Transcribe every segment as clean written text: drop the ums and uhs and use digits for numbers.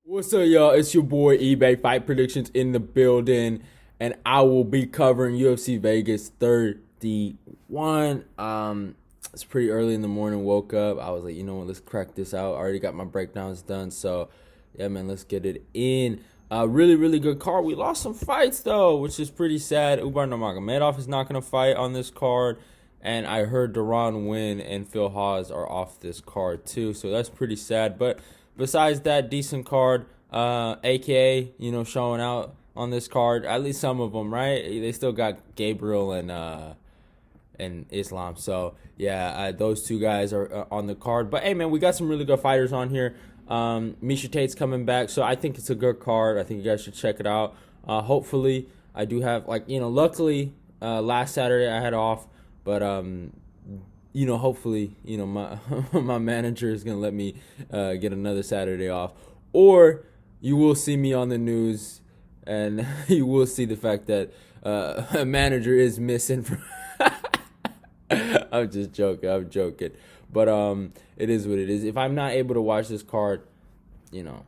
What's up, y'all? It's your boy eBay Fight Predictions in the building, and I will be covering UFC Vegas 31. It's pretty early in the morning. Woke up. I was like, you know what? Let's crack this out. I already got my breakdowns done, so yeah, man, let's get it in. Really good card. We lost some fights though, which is pretty sad. Ubar Nurmagomedov is not gonna fight on this card, and I heard Duran Win and Phil Hawes are off this card too, so that's pretty sad. But besides that, decent card. AKA, showing out on this card. At least some of them, right? They still got Gabriel and Islam. So yeah, those two guys are on the card. But hey, man, we got some really good fighters on here. Miesha Tate's coming back, so I think it's a good card. I think you guys should check it out. Hopefully, I do have luckily last Saturday I had off, but hopefully, my my manager is gonna let me get another Saturday off, or you will see me on the news, and you will see the fact that a manager is missing from. I'm just joking. I'm joking, but it is what it is. If I'm not able to watch this card, you know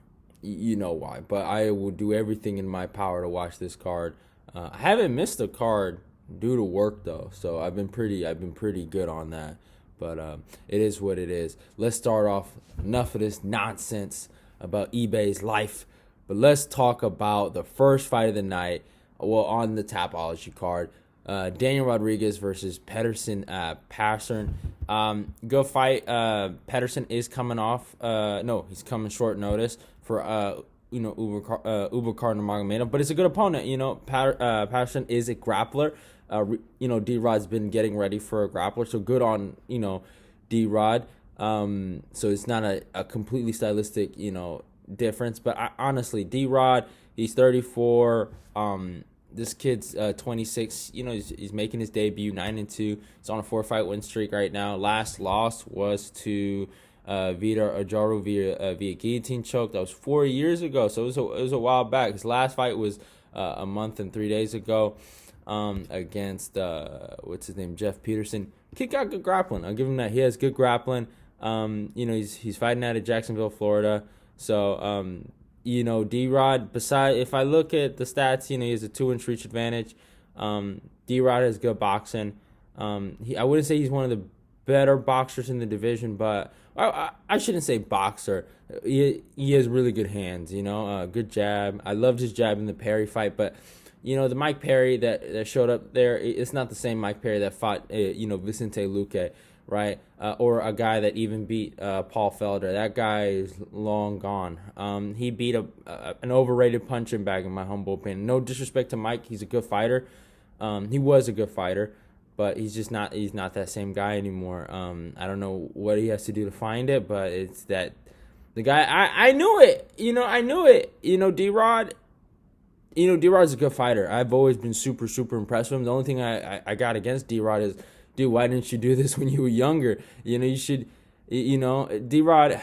why. But I will do everything in my power to watch this card. I haven't missed a card due to work though, so I've been pretty good on that. But it is what it is. Let's start off. Enough of this nonsense about eBay's life, but let's talk about the first fight of the night. Well, on the Tapology card, Daniel Rodriguez versus Pedersen. Parsons. Good fight. Pedersen is coming off. No, he's coming short notice for Ubakar Nurmagomedov, but it's a good opponent. Parsons is a grappler. D-Rod's been getting ready for a grappler, so good on D-Rod. So it's not a completely stylistic difference, but honestly, D-Rod, he's 34. This kid's 26. He's making his debut, 9-2. He's on a 4-fight win streak right now. Last loss was to Vieira Ajaru via guillotine choke. That was 4 years ago, so it was a while back. His last fight was a month and 3 days ago against what's his name, Jeff Pedersen. Kid got good grappling. I'll give him that. He has good grappling. He's fighting out of Jacksonville, Florida. So D-Rod, if I look at the stats, he has a 2-inch reach advantage. D-Rod has good boxing. I wouldn't say he's one of the better boxers in the division, but I shouldn't say boxer. He has really good hands, good jab. I loved his jab in the Perry fight, but the Mike Perry that showed up there, it's not the same Mike Perry that fought, Vicente Luque, right? Or a guy that even beat Paul Felder. That guy is long gone. He beat an overrated punching bag, in my humble opinion. No disrespect to Mike, he's a good fighter. He was a good fighter, but he's not that same guy anymore. I don't know what he has to do to find it, but it's that the guy. I knew it. I knew it. D-Rod. D-Rod's a good fighter. I've always been super impressed with him. The only thing I got against D-Rod is, dude, why didn't you do this when you were younger? You should, D-Rod.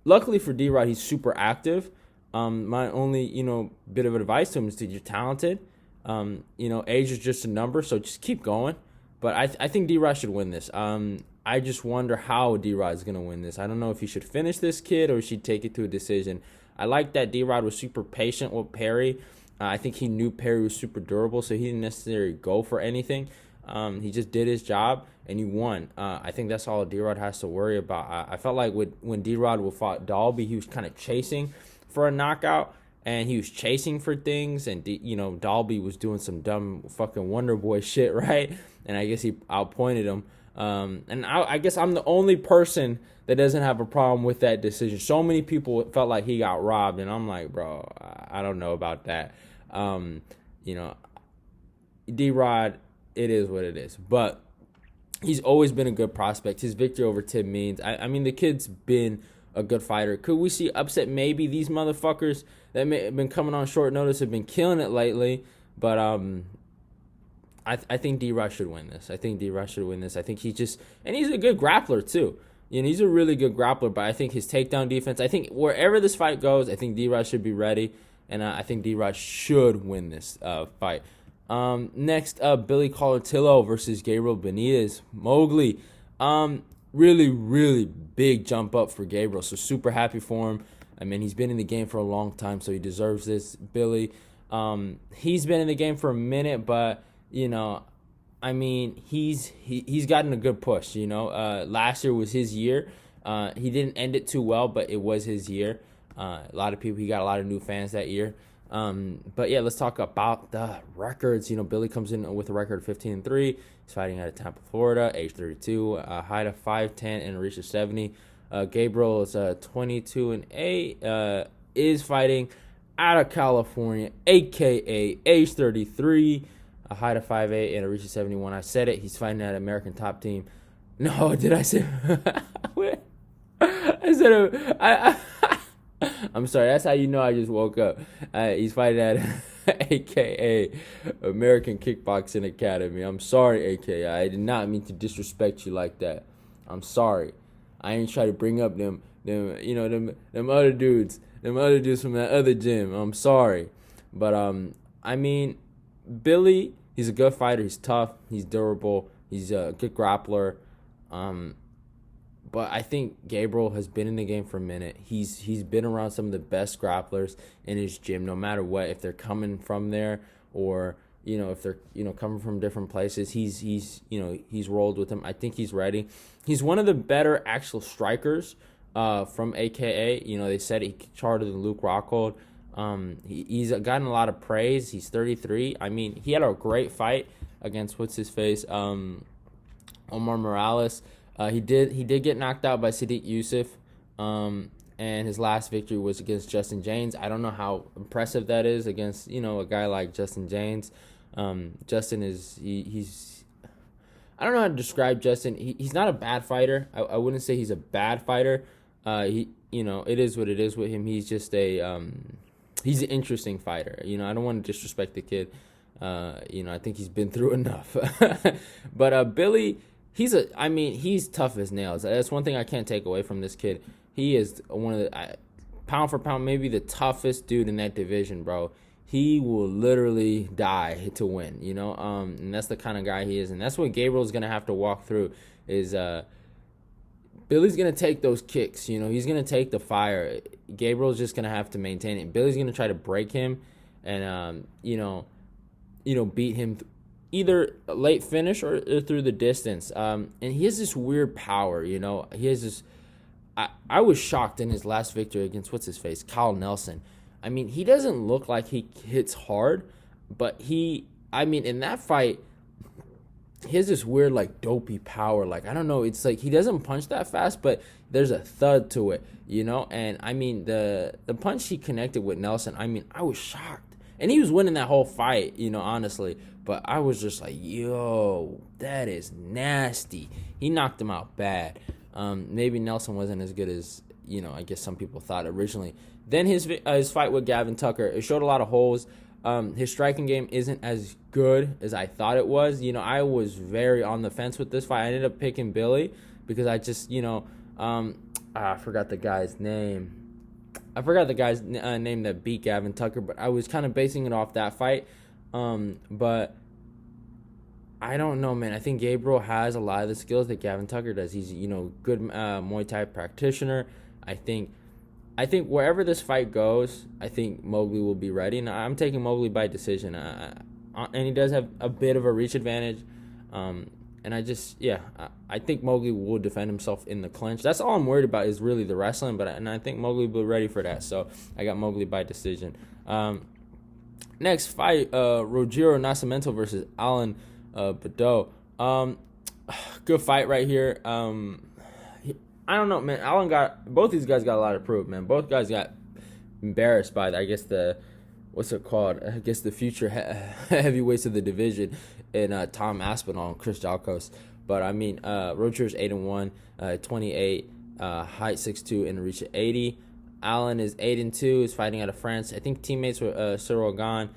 Luckily for D-Rod, he's super active. My only, bit of advice to him is that you're talented. Age is just a number, so just keep going. But I think D-Rod should win this. I just wonder how D-Rod is going to win this. I don't know if he should finish this kid or he should take it to a decision. I like that D-Rod was super patient with Perry. I think he knew Perry was super durable, so he didn't necessarily go for anything. He just did his job, and he won. I think that's all D-Rod has to worry about. I felt like when D-Rod fought Dalby, he was kind of chasing for a knockout, and he was chasing for things, and Dalby was doing some dumb fucking Wonder Boy shit, right? And I guess he outpointed him. And I guess I'm the only person that doesn't have a problem with that decision. So many people felt like he got robbed, and I'm like, bro, I don't know about that. D-Rod, it is what it is. But he's always been a good prospect. His victory over Tim Means, I mean, the kid's been a good fighter. Could we see upset? Maybe. These motherfuckers that may have been coming on short notice have been killing it lately. But I think D-Rod should win this. I think he's a good grappler too. He's a really good grappler, but I think his takedown defense, I think wherever this fight goes, I think D-Rod should be ready, and I think D-Rod should win this fight. Next up, Billy Quarantillo versus Gabriel Benítez. Mowgli. Really big jump up for Gabriel, so super happy for him. I mean, he's been in the game for a long time, so he deserves this. Billy, he's been in the game for a minute, but, you know, I mean, he's gotten a good push, you know. Last year was his year. He didn't end it too well, but it was his year. A lot of people, he got a lot of new fans that year. But yeah, let's talk about the records. You know, Billy comes in with a record of 15-3. He's fighting out of Tampa, Florida, age 32, height of 5'10", and reach of 70. Gabriel is 22-8. Is fighting out of California, aka age 33, a height of 5'8", and a reach of 71. I said it. He's fighting at American Top Team. No, did I say? I said I'm sorry. That's how you know I just woke up. He's fighting at AKA American Kickboxing Academy. I'm sorry, AKA. I did not mean to disrespect you like that. I'm sorry. I ain't try to bring up them other dudes from that other gym. I'm sorry. But I mean, Billy, he's a good fighter. He's tough. He's durable. He's a good grappler. But I think Gabriel has been in the game for a minute. He's been around some of the best grapplers in his gym, no matter what. If they're coming from there or, you know, if they're, you know, coming from different places, he's rolled with them. I think he's ready. He's one of the better actual strikers from AKA. You know, they said he charted than Luke Rockhold. He's gotten a lot of praise. He's 33. I mean, he had a great fight against Omar Morales. He did get knocked out by Sadiq Youssef, and his last victory was against Justin James. I don't know how impressive that is against, you know, a guy like Justin James. Justin he's I don't know how to describe Justin. He's not a bad fighter. I wouldn't say he's a bad fighter. You know, it is what it is with him. He's just he's an interesting fighter. You know, I don't want to disrespect the kid. You know, I think he's been through enough. But Billy, he's tough as nails. That's one thing I can't take away from this kid. He is one of the pound for pound, maybe the toughest dude in that division, bro. He will literally die to win, you know. And that's the kind of guy he is, and that's what Gabriel's gonna have to walk through. Is Billy's gonna take those kicks, you know. He's gonna take the fire. Gabriel's just gonna have to maintain it. Billy's gonna try to break him, and you know, beat him. Either a late finish or through the distance. And he has this weird power, you know. He has this... I was shocked in his last victory against, Kyle Nelson. I mean, he doesn't look like he hits hard, but in that fight, he has this weird, like, dopey power. Like, I don't know, it's like he doesn't punch that fast, but there's a thud to it, you know. And, I mean, the punch he connected with Nelson, I mean, I was shocked. And he was winning that whole fight, you know, honestly. But I was just like, yo, that is nasty. He knocked him out bad. Maybe Nelson wasn't as good as, you know, I guess some people thought originally. Then his fight with Gavin Tucker, it showed a lot of holes. His striking game isn't as good as I thought it was. You know, I was very on the fence with this fight. I ended up picking Billy because I just, you know, I forgot the guy's name. Name that beat Gavin Tucker, but I was kind of basing it off that fight. But I don't know, man. I think Gabriel has a lot of the skills that Gavin Tucker does. He's, you know, good Muay Thai practitioner. I think wherever this fight goes, I think Mowgli will be ready. And I'm taking Mowgli by decision. And he does have a bit of a reach advantage. And I think Mowgli will defend himself in the clinch. That's all I'm worried about is really the wrestling. And I think Mowgli will be ready for that. So I got Mowgli by decision. Next fight, Rogerio Nascimento versus Alan Baudot. Good fight right here. I don't know, man. Both these guys got a lot to prove, man. Both guys got embarrassed by, I guess, the future heavyweights of the division in Tom Aspinall and Chris Jalkos. But, I mean, Roger's 8-1, 28, height 6'2", and a reach of 80. Allen is 8-2, is fighting out of France. I think teammates were Cyril Gahn,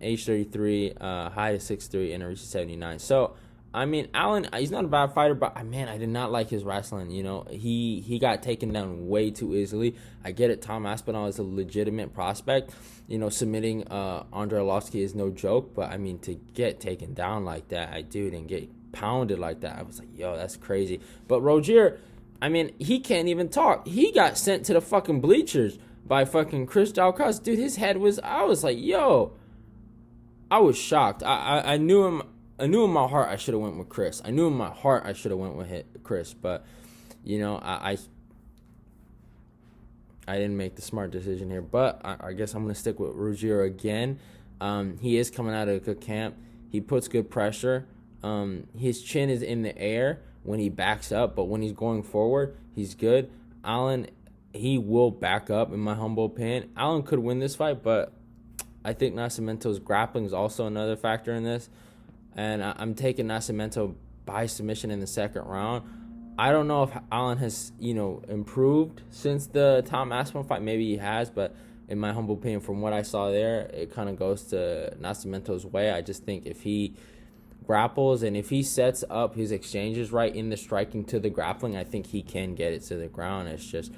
age 33, height of 6'3", and a reach of 79. So, I mean, Allen, he's not a bad fighter, but, man, I did not like his wrestling. You know, he got taken down way too easily. I get it. Tom Aspinall is a legitimate prospect. You know, submitting Andrei Arlovsky is no joke, but, I mean, to get taken down like that, and get pounded like that, I was like, yo, that's crazy. But Roger, I mean, he can't even talk. He got sent to the fucking bleachers by fucking Chris Dalcross. Dude, his head was, I was like, yo. I was shocked. I knew him. I knew in my heart I should have went with Chris. I knew in my heart I should have went with Chris. But, I didn't make the smart decision here. But I guess I'm going to stick with Ruggiero again. He is coming out of a good camp. He puts good pressure. His chin is in the air when he backs up, but when he's going forward, he's good. Allen, he will back up, in my humble opinion. Allen could win this fight, but I think Nascimento's grappling is also another factor in this. And I'm taking Nascimento by submission in the second round. I don't know if Allen has, improved since the Tom Aspinall fight. Maybe he has, but in my humble opinion, from what I saw there, it kind of goes to Nascimento's way. I just think if he grapples and if he sets up his exchanges right in the striking to the grappling, I think he can get it to the ground. It's just,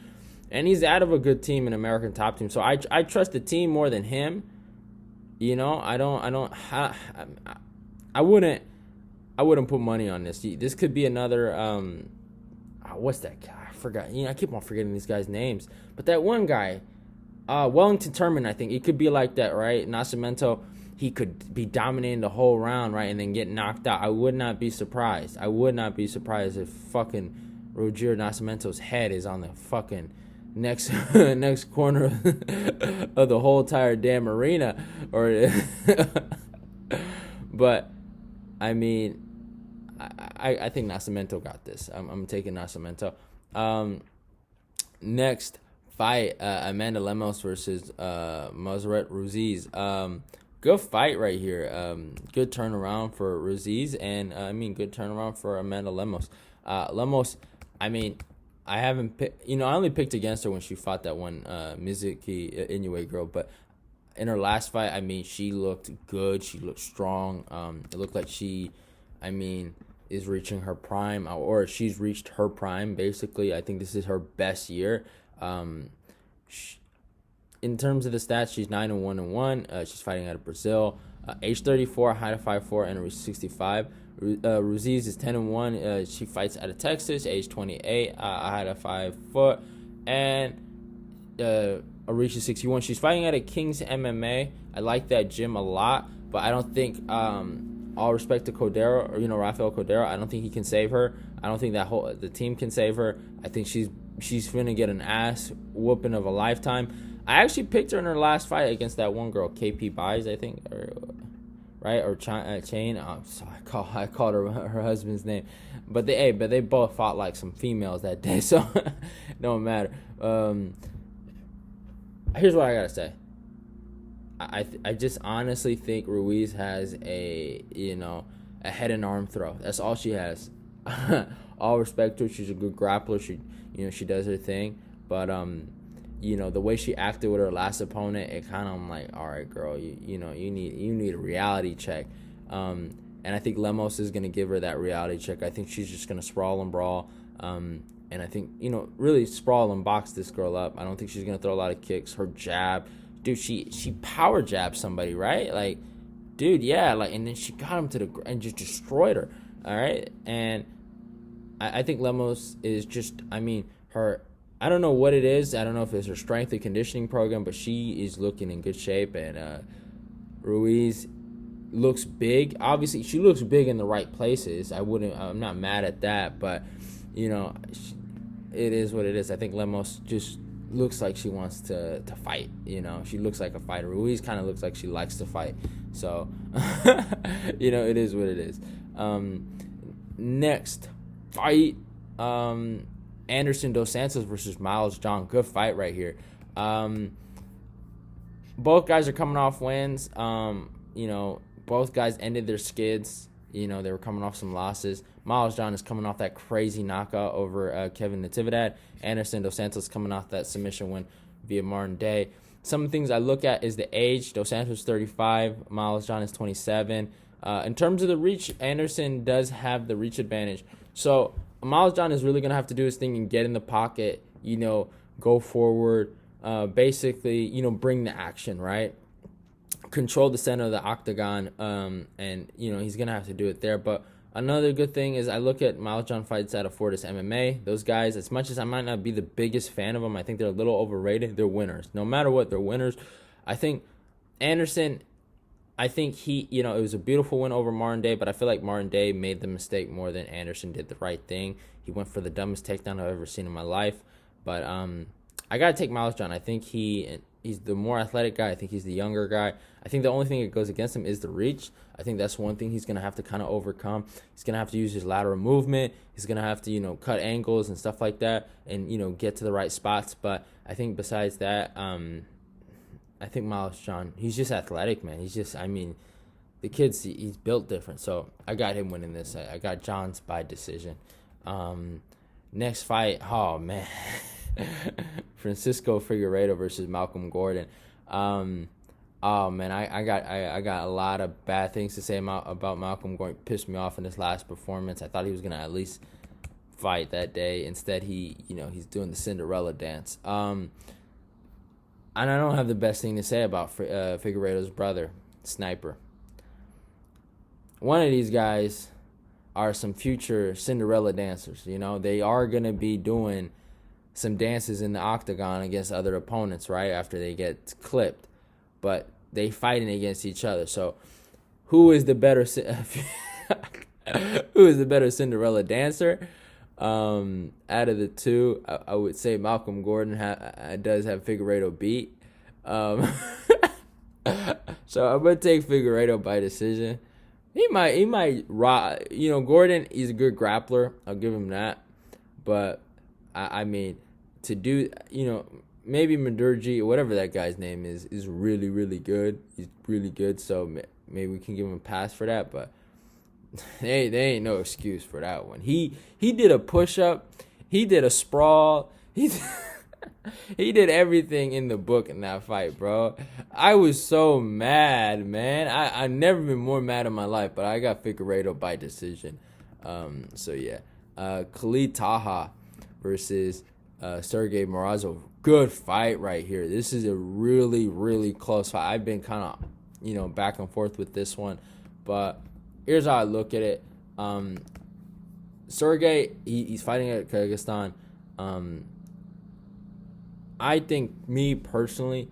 and he's out of a good team, an American top team. So I trust the team more than him. I wouldn't put money on this. This could be another, what's that guy? I forgot. I keep on forgetting these guys' names. But that one guy, Wellington Turman, I think. It could be like that, right? Nascimento, he could be dominating the whole round, right, and then get knocked out. I would not be surprised. I would not be surprised if fucking Rogério Nascimento's head is on the fucking next corner of the whole entire damn arena. But, I mean, I think Nascimento got this. I'm taking Nascimento. Next fight, Amanda Lemos versus Montserrat Ruiz. Good fight right here. Good turnaround for Ruiz, and good turnaround for Amanda Lemos. Lemos, I haven't picked, I only picked against her when she fought that one Mizuki Inoue girl, but in her last fight, she looked good. She looked strong. It looked like she, is reaching her prime, or she's reached her prime, basically. I think this is her best year. In terms of the stats, she's 9-1-1. She's fighting out of Brazil. Age 34, height of 5'4", and reach 65. Ruiz is 10-1. She fights out of Texas, age 28, height of 5 foot, and a reach of 61. She's fighting out of King's MMA. I like that gym a lot, but I don't think, all respect to Cordero, or Rafael Cordero, I don't think he can save her. I don't think the team can save her. I think she's finna get an ass whooping of a lifetime. I actually picked her in her last fight against that one girl, KP Buys, I think, or Chain. So I called her husband's name, but they both fought like some females that day, so it don't matter. Here's what I gotta say. I just honestly think Ruiz has a head and arm throw. That's all she has. All respect to her. She's a good grappler. She does her thing, but the way she acted with her last opponent, it kind of, I'm like, all right, girl, you need a reality check. And I think Lemos is gonna give her that reality check. I think she's just gonna sprawl and brawl. And I think really sprawl and box this girl up. I don't think she's gonna throw a lot of kicks. Her jab, dude, she power jabbed somebody, right? Like, dude, yeah, like, and then she got him to the and just destroyed her. All right, and I think Lemos is just, her. I don't know what it is. I don't know if it's her strength and conditioning program, but she is looking in good shape. And Ruiz looks big. Obviously, she looks big in the right places. I'm not mad at that, but it is what it is. I think Lemos just looks like she wants to fight. She looks like a fighter. Ruiz kind of looks like she likes to fight. So, it is what it is. Next fight, Anderson Dos Santos versus Miles John. Good fight right here. Both guys are coming off wins. Both guys ended their skids. They were coming off some losses. Miles John is coming off that crazy knockout over Kevin Natividad. Anderson Dos Santos coming off that submission win via Martin Day. Some things I look at is the age. Dos Santos 35. Miles John is 27. In terms of the reach, Anderson does have the reach advantage. So Miles John is really going to have to do his thing and get in the pocket, go forward, basically, bring the action, right? Control the center of the octagon, and, he's going to have to do it there. But Another good thing is I look at Maljan fights out of Fortis MMA. Those guys, as much as I might not be the biggest fan of them, I think they're a little overrated. They're winners. No matter what, they're winners. I think Anderson, he, it was a beautiful win over Martin Day, but I feel like Martin Day made the mistake more than Anderson did the right thing. He went for the dumbest takedown I've ever seen in my life. But I got to take Maljan. I think he's the more athletic guy. I think he's the younger guy. I think the only thing that goes against him is the reach. I think that's one thing he's going to have to kind of overcome. He's going to have to use his lateral movement. He's going to have to, cut angles and stuff like that and, get to the right spots. But I think besides that, I think Maljan, he's just athletic, man. The kid's, he's built different. So I got him winning this. I got Johns by decision. Next fight, oh, man. Francisco Figueiredo versus Malcolm Gordon. Oh man, I got a lot of bad things to say about Malcolm Gordon. Pissed me off in his last performance. I thought he was gonna at least fight that day. Instead, he's doing the Cinderella dance. And I don't have the best thing to say about Figueiredo's brother, Sniper. One of these guys are some future Cinderella dancers. They are gonna be doing some dances in the octagon against other opponents, right, after they get clipped. But they fighting against each other. So who is the better Cinderella dancer? Out of the two, I would say Malcolm Gordon does have Figueiredo beat. So I'm going to take Figueiredo by decision. He might Gordon, he's a good grappler. I'll give him that. But to do, maybe Madurgi, whatever that guy's name is really, really good. He's really good, so maybe we can give him a pass for that. But they ain't no excuse for that one. He did a push-up. He did a sprawl. He did everything in the book in that fight, bro. I was so mad, man. I've never been more mad in my life, but I got Figueiredo by decision. So, yeah. Khalid Taha versus Sergey Morozov. Good fight right here. This is a really, really close fight. I've been kind of, back and forth with this one. But here's how I look at it. Sergey, he's fighting at Kyrgyzstan. I think, me personally,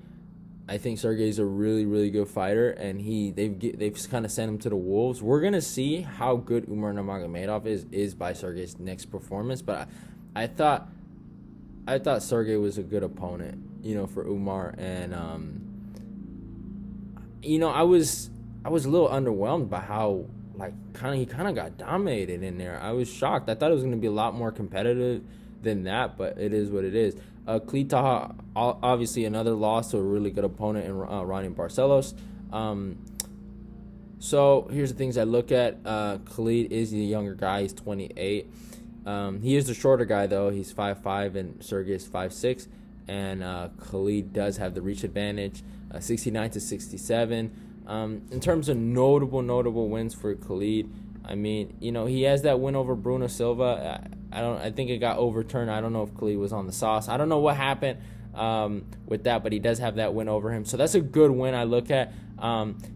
I think Sergey's a really, really good fighter, and they've kind of sent him to the wolves. We're gonna see how good Umar Nurmagomedov is by Sergey's next performance. But I thought Sergey was a good opponent, for Umar, and I was a little underwhelmed by how he kind of got dominated in there. I was shocked. I thought it was going to be a lot more competitive than that, but it is what it is. Khalid Taha, obviously another loss to a really good opponent in Ronnie Barcelos. So here's the things I look at. Khalid is the younger guy. He's 28. He is the shorter guy, though. He's 5'5", and Sergey is 5'6", and Khalid does have the reach advantage, 69-67. In terms of notable wins for Khalid, he has that win over Bruno Silva. I think it got overturned. I don't know if Khalid was on the sauce. I don't know what happened with that, but he does have that win over him. So that's a good win I look at.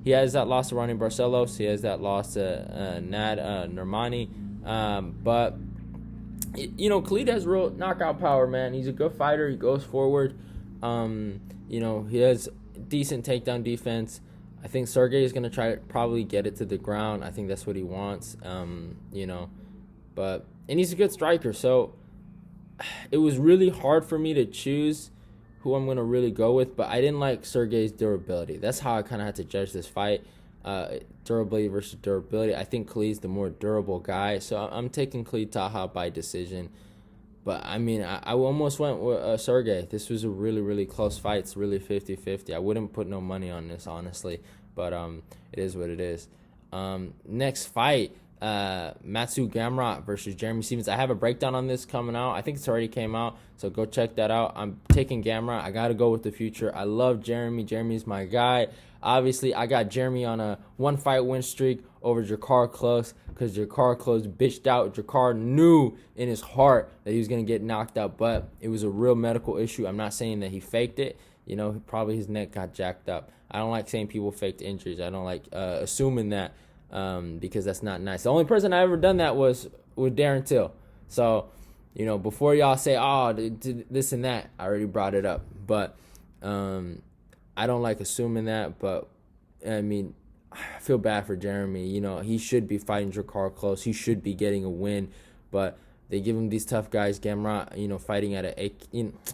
He has that loss to Ronnie Barcelos. He has that loss to Nad Nurmani. But Khalid has real knockout power, man. He's a good fighter. He goes forward. He has decent takedown defense. I think Sergey is going to try to probably get it to the ground. I think that's what he wants, and he's a good striker. So it was really hard for me to choose who I'm going to really go with, but I didn't like Sergey's durability. That's how I kind of had to judge this fight, durability versus durability. I think Khalid's the more durable guy, so I'm taking Khalid Taha by decision. But, I almost went with Sergey. This was a really, really close fight. It's really 50-50. I wouldn't put no money on this, honestly. But it is what it is. Next fight, Mateusz Gamrot versus Jeremy Stephens. I have a breakdown on this coming out. I think it's already came out, so go check that out. I'm taking Gamrot. I got to go with the future. I love Jeremy. Jeremy's my guy. Obviously, I got Jeremy on a one-fight win streak over Jakar Close because Jakar Close bitched out. Jakar knew in his heart that he was going to get knocked out, but it was a real medical issue. I'm not saying that he faked it. Probably his neck got jacked up. I don't like saying people faked injuries. I don't like assuming that. because that's not nice. The only person I ever done that was with Darren Till. So, before y'all say, oh, this and that, I already brought it up. But I don't like assuming that. But, I mean, I feel bad for Jeremy. He should be fighting Drakkar close. He should be getting a win. But they give him these tough guys. Gamrot, fighting at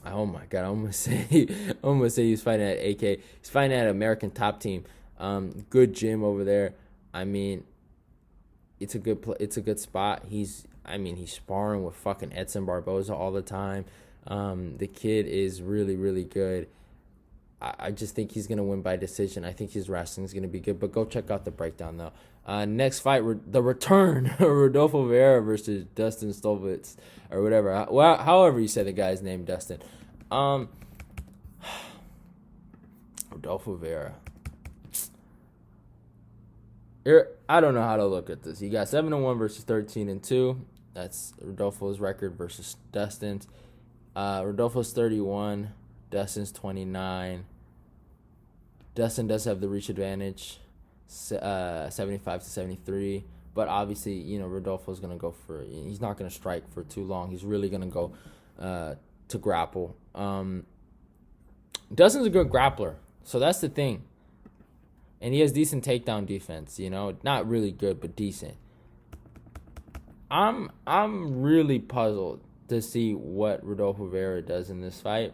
oh my God, I almost say he's fighting at AK. He's fighting at an American top team. Good gym over there. I mean, it's a good spot. He's sparring with fucking Edson Barboza all the time. The kid is really, really good. I just think he's going to win by decision. I think his wrestling is going to be good. But go check out the breakdown, though. Next fight, the return, Rodolfo Vieira versus Dustin Stoltzfus, or whatever. Well, however you say the guy's name, Dustin. Rodolfo Vieira. I don't know how to look at this. He got 7-1 versus 13-2. That's Rodolfo's record versus Dustin's. Rodolfo's 31. Dustin's 29. Dustin does have the reach advantage, 75-73. But obviously, Rodolfo's going to go for... He's not going to strike for too long. He's really going to go to grapple. Dustin's a good grappler. So that's the thing. And he has decent takedown defense, Not really good, but decent. I'm really puzzled to see what Rodolfo Vieira does in this fight.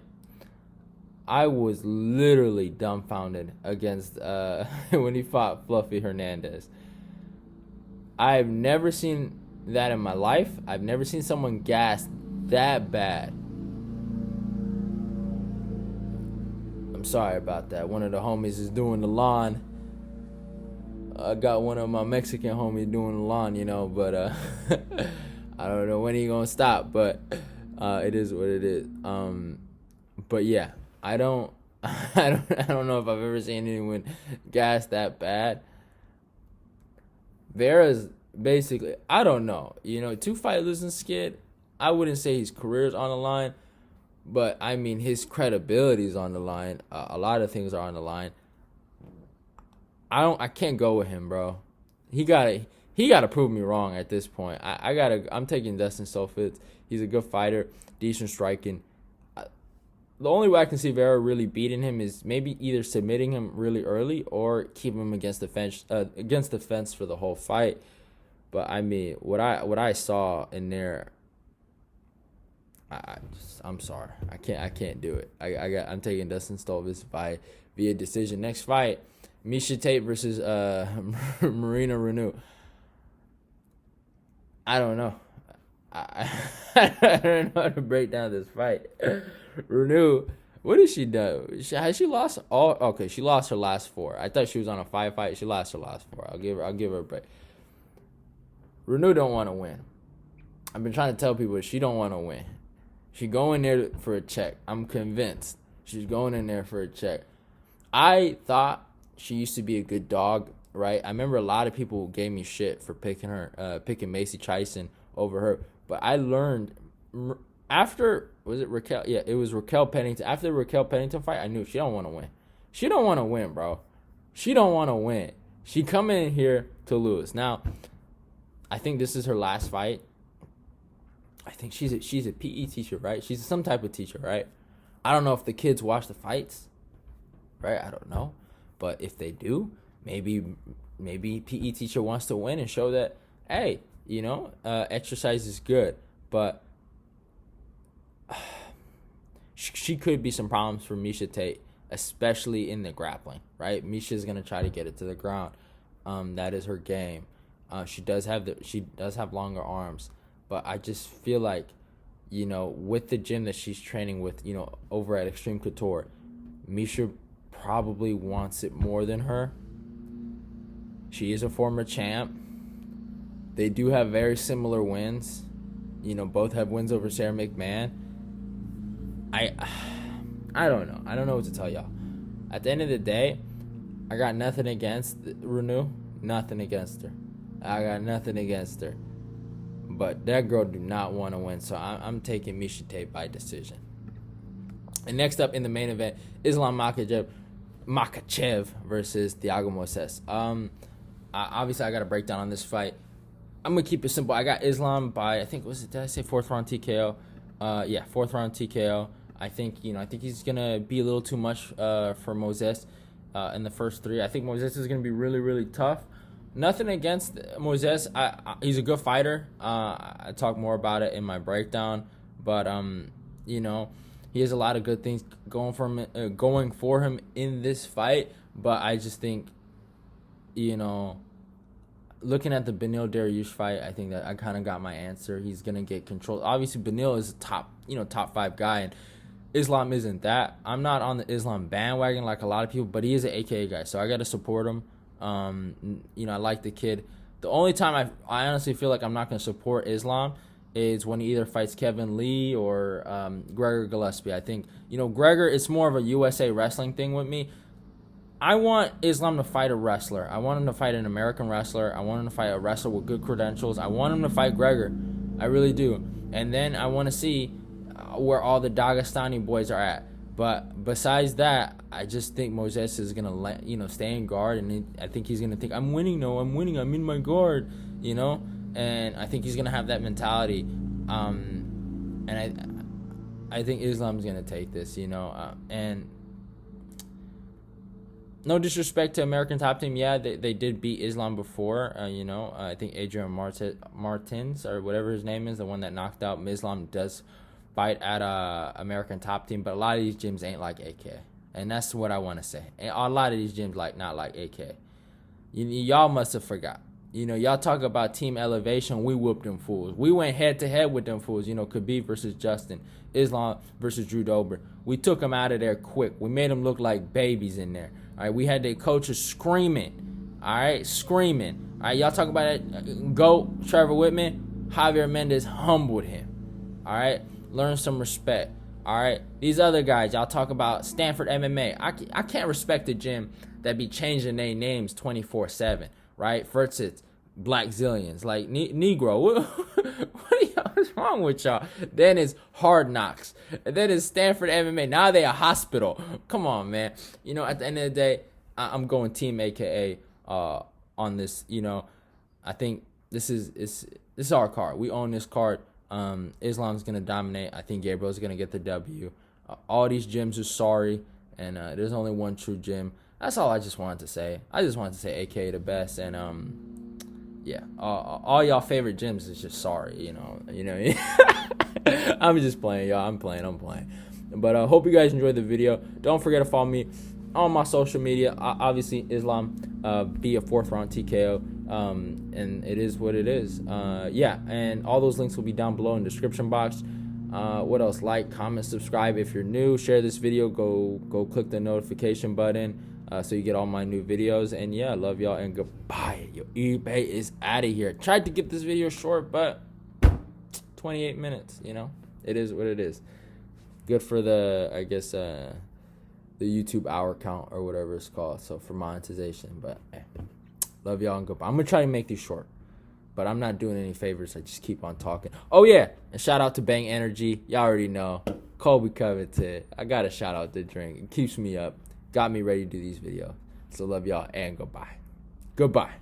I was literally dumbfounded against when he fought Fluffy Hernandez. I've never seen that in my life. I've never seen someone gassed that bad. I'm sorry about that. One of the homies is doing the lawn. I got one of my Mexican homies doing the lawn, but I don't know when he gonna stop, but it is what it is. But yeah, I don't know if I've ever seen anyone gas that bad. Vieira's basically, I don't know, 2-fight losing skid. I wouldn't say his career's on the line, but I mean his credibility is on the line. A lot of things are on the line. I can't go with him, bro. He gotta prove me wrong at this point. I'm taking Dustin Stoltzfus. He's a good fighter, decent striking. The only way I can see Vieira really beating him is maybe either submitting him really early or keeping him against the fence for the whole fight. But I mean, what I saw in there, I'm sorry, I can't do it. I'm taking Dustin Stoltzfus via decision. Next fight, Miesha Tate versus Marina Reneau. I don't know. I don't know how to break down this fight. Reneau, what did she do? Has she lost all? Okay, she lost her last 4. I thought she was on a 5 fight. She lost her last 4. I'll give her a break. Reneau don't want to win. I've been trying to tell people she don't want to win. She going there for a check. I'm convinced she's going in there for a check. I thought she used to be a good dog, right? I remember a lot of people gave me shit for picking Macy Tyson over her, but I learned after, was it Raquel? Yeah, it was Raquel Pennington. After the Raquel Pennington fight, I knew she don't want to win. She don't want to win, bro. She don't want to win. She coming in here to lose. Now, I think this is her last fight. I think she's a PE teacher, right? She's some type of teacher, right? I don't know if the kids watch the fights, right? I don't know. But if they do, maybe PE teacher wants to win and show that, hey, exercise is good. But she could be some problems for Miesha Tate, especially in the grappling, right? Miesha's gonna try to get it to the ground. That is her game. She does have longer arms, but I just feel like, with the gym that she's training with, over at Extreme Couture, Miesha probably wants it more than her. She is a former champ. They do have very similar wins. Both have wins over Sarah McMahon. I don't know. I don't know what to tell y'all. At the end of the day, I got nothing against Reneau. Nothing against her. I got nothing against her. But that girl do not want to win, so I'm taking Miesha Tate by decision. And next up in the main event, Islam Makhachev versus Thiago Moisés. obviously I got a breakdown on this fight. I'm gonna keep it simple. I got Islam by, I think, did I say 4th round TKO? Yeah, 4th round TKO. I think he's gonna be a little too much for Moisés in the first 3. I think Moisés is gonna be really, really tough. Nothing against Moisés. He's a good fighter. I talk more about it in my breakdown, but he has a lot of good things going for him in this fight. But I just think, looking at the Beneil Dariush fight, I think that I kind of got my answer. He's gonna get control. Obviously, Beneil is a top 5 guy, and Islam isn't that. I'm not on the Islam bandwagon like a lot of people, but he is an AKA guy, so I gotta support him. I like the kid. The only time I honestly feel like I'm not gonna support Islam is when he either fights Kevin Lee or Gregor Gillespie. I think Gregor, it's more of a USA wrestling thing with me. I want Islam to fight a wrestler. I want him to fight an American wrestler. I want him to fight a wrestler with good credentials. I want him to fight Gregor. I really do. And then I want to see where all the Dagestani boys are at. But besides that, I just think Moisés is going to stay in guard. And I think he's going to think, I'm winning. I'm in my guard, And I think he's going to have that mentality. And I think Islam's going to take this, and no disrespect to American Top Team. Yeah, they did beat Islam before. I think Adrian Martins or whatever his name is, the one that knocked out Islam, does fight at American Top Team. But a lot of these gyms ain't like AK, and that's what I want to say. And a lot of these gyms not like AK. Y'all must have forgot. Y'all talk about team elevation. We whooped them fools. We went head to head with them fools. Khabib versus Justin, Islam versus Drew Dober. We took them out of there quick. We made them look like babies in there. All right, we had their coaches screaming. All right, screaming. All right, y'all talk about it. GOAT, Trevor Whitman, Javier Mendez humbled him. All right, learn some respect. All right, these other guys, y'all talk about Stanford MMA. I can't respect a gym that be changing their names 24/7. Right, first it's Black Zillions, like Negro. What's wrong with y'all? Then it's Hard Knocks. And then it's Stanford MMA. Now they a hospital. Come on, man. At the end of the day, I'm going Team AKA on this. I think this is our card. We own this card. Islam's gonna dominate. I think Gabriel's gonna get the W. All these gyms are sorry, and there's only one true gym. That's all I just wanted to say. I just wanted to say AKA the best, and yeah, all y'all favorite gyms is just sorry, I'm just playing, y'all. I'm playing. But I hope you guys enjoyed the video. Don't forget to follow me on my social media. Obviously, Islam be a 4th round TKO, and it is what it is. Yeah, and all those links will be down below in the description box. What else? Like, comment, subscribe if you're new. Share this video. Go click the notification button. So you get all my new videos. And yeah, I love y'all and goodbye. Your eBay is out of here. Tried to get this video short, but 28 minutes, it is what it is. Good for the, I guess, the YouTube hour count or whatever it's called. So for monetization, but love y'all and goodbye. I'm going to try to make these short, but I'm not doing any favors. I just keep on talking. Oh yeah, and shout out to Bang Energy. Y'all already know. Colby Coveted. I got to shout out the drink. It keeps me up. Got me ready to do these videos. So love y'all and goodbye. Goodbye.